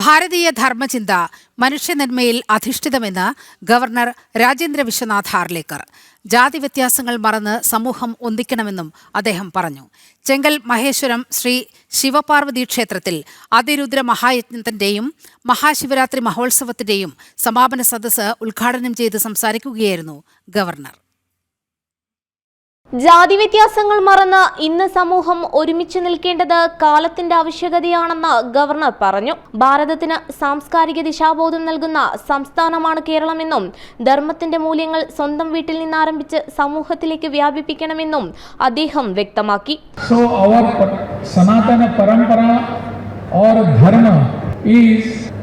ഭാരതീയ ധർമ്മചിന്ത മനുഷ്യനന്മയിൽ അധിഷ്ഠിതമെന്ന് governor Rajendra Vishwanath Arlekar. ജാതി വ്യത്യാസങ്ങൾ മറന്ന് സമൂഹം ഒന്നിക്കണമെന്നും അദ്ദേഹം പറഞ്ഞു. ചെങ്കൽ മഹേശ്വരം ശ്രീ ശിവപാർവതി ക്ഷേത്രത്തിൽ അതിരുദ്ര മഹായജ്ഞത്തിന്റെയും മഹാശിവരാത്രി മഹോത്സവത്തിന്റെയും സമാപന സദസ്സ് ഉദ്ഘാടനം ചെയ്ത് സംസാരിക്കുകയായിരുന്നു ഗവർണർ. ജാതി വ്യത്യാസങ്ങൾ മറന്ന് ഇന്ന് സമൂഹം ഒരുമിച്ച് നിൽക്കേണ്ടത് കാലത്തിന്റെ ആവശ്യകതയാണെന്ന് ഗവർണർ പറഞ്ഞു. ഭാരതത്തിന് സാംസ്കാരിക ദിശാബോധം നൽകുന്ന സംസ്ഥാനമാണ് കേരളമെന്നും ധർമ്മത്തിന്റെ മൂല്യങ്ങൾ സ്വന്തം വീട്ടിൽ നിന്ന് ആരംഭിച്ച് സമൂഹത്തിലേക്ക് വ്യാപിപ്പിക്കണമെന്നും അദ്ദേഹം വ്യക്തമാക്കി. സനാതന പരമ്പര or dharma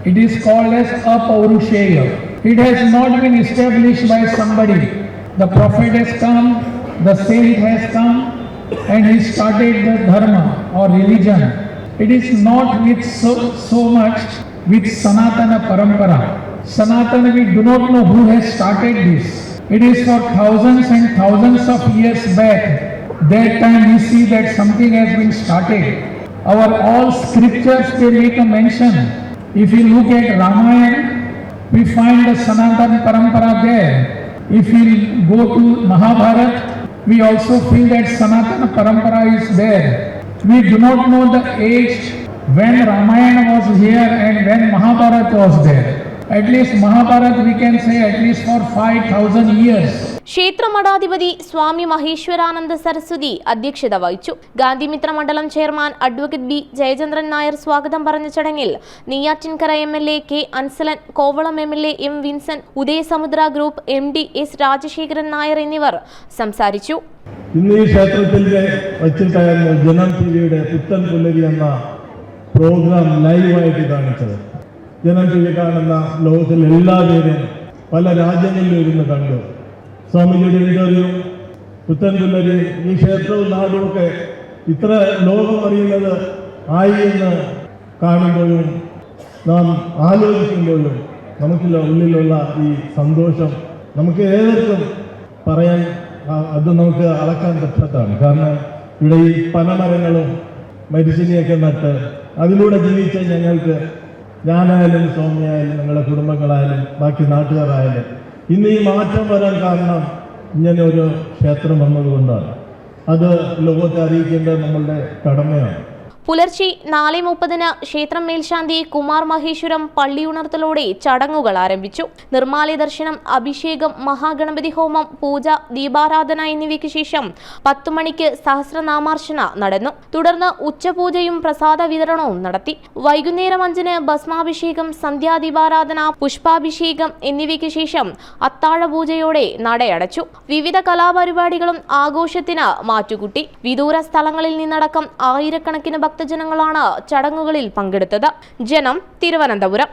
it is called as apaurushaya. It has not been established by somebody. The prophet has come, the saint has come, and he started the dharma or religion. It is not with so much with Sanatana Parampara. Sanatana, we do not know who has started this. It is for thousands and thousands of years back. That time we see that something has been started. Our all scriptures, they make a mention. If you look at Ramayana, we find the Sanatana Parampara there. If we go to Mahabharata, we also feel that Sanatana Parampara is there. We do not know the age when Ramayana was here and when Mahabharata was there. At least Mahabharata we can say at least for 5,000 years. ക്ഷേത്ര മഠാധിപതി സ്വാമി മഹേശ്വരാനന്ദ സരസ്വതി അധ്യക്ഷത വഹിച്ചു. ഗാന്ധിമിത്ര മണ്ഡലം chairman advocate B Jayachandran Nair സ്വാഗതം പറഞ്ഞ ചടങ്ങിൽ Neyyattinkara MLA K Ansalan, Kovalam MLA M Vincent, Udayasamudra group MD S Rajasekharan Nair എന്നിവർ സംസാരിച്ചു. ഇന്ന് ഈ ക്ഷേത്രത്തിൽ വച്ചിട്ടായിരുന്നു ജനം ടിവിയുടെ പുത്തൻ പുലരി എന്ന പ്രോഗ്രാം ലൈവായിട്ട് കാണിച്ചത്. ജനം ടിവി കാണുന്ന ലോകത്തിലെ എല്ലാവരും പല രാജ്യങ്ങളിലും ഇരുന്ന് കണ്ടു. സ്വാമിജിയുടെ ഇന്റർവ്യൂ, പുത്തൻ പുലരി, ഈ ക്ഷേത്രവും നാടുമൊക്കെ ഇത്ര ലോകം അറിയുന്നത് ആയി എന്ന് കാണുമ്പോഴും നാം ആലോചിക്കുമ്പോഴും നമുക്കുള്ള ഉള്ളിലുള്ള ഈ സന്തോഷം നമുക്ക് ഏവർക്കും പറയാൻ അത് നമുക്ക് അളക്കാൻ പറ്റാത്തതാണ്. കാരണം ഇവിടെ ഈ പനമരങ്ങളും മരിച്ചിനിയൊക്കെ നട്ട് അതിലൂടെ ജീവിച്ച ഞങ്ങൾക്ക്, ഞാനായാലും സ്വാമിയായാലും ഞങ്ങളുടെ കുടുംബങ്ങളായാലും ബാക്കി നാട്ടുകാരായാലും ഇന്ന് ഈ മാറ്റം വരാൻ കാരണം ഇങ്ങനെ ഒരു ക്ഷേത്രം വന്നതുകൊണ്ടാണ്. അത് ലോകത്തെ അറിയിക്കേണ്ടത് നമ്മളുടെ കടമയാണ്. പുലർച്ചെ 4:30 ക്ഷേത്രം മേൽശാന്തി കുമാർ മഹേശ്വരം പള്ളിയുണർത്തലോടെ ചടങ്ങുകൾ ആരംഭിച്ചു. നിർമ്മാല്യ ദർശനം, അഭിഷേകം, മഹാഗണപതി ഹോമം, പൂജ, ദീപാരാധന എന്നിവയ്ക്ക് ശേഷം 10 മണിക്ക് സഹസ്രനാമാർച്ചന നടന്നു. തുടർന്ന് ഉച്ചപൂജയും പ്രസാദ വിതരണവും നടത്തി. വൈകുന്നേരം 5-ന് ഭസ്മാഭിഷേകം, സന്ധ്യാദീപാരാധന, പുഷ്പാഭിഷേകം എന്നിവയ്ക്ക് ശേഷം അത്താഴപൂജയോടെ നടയടച്ചു. വിവിധ കലാപരിപാടികളും ആഘോഷത്തിന് മാറ്റുകൂട്ടി. വിദൂര സ്ഥലങ്ങളിൽ നിന്നടക്കം ആയിരക്കണക്കിന് ഭക്തജനങ്ങളാണ് ചടങ്ങുകളിൽ പങ്കെടുത്തത്. ജനം, തിരുവനന്തപുരം.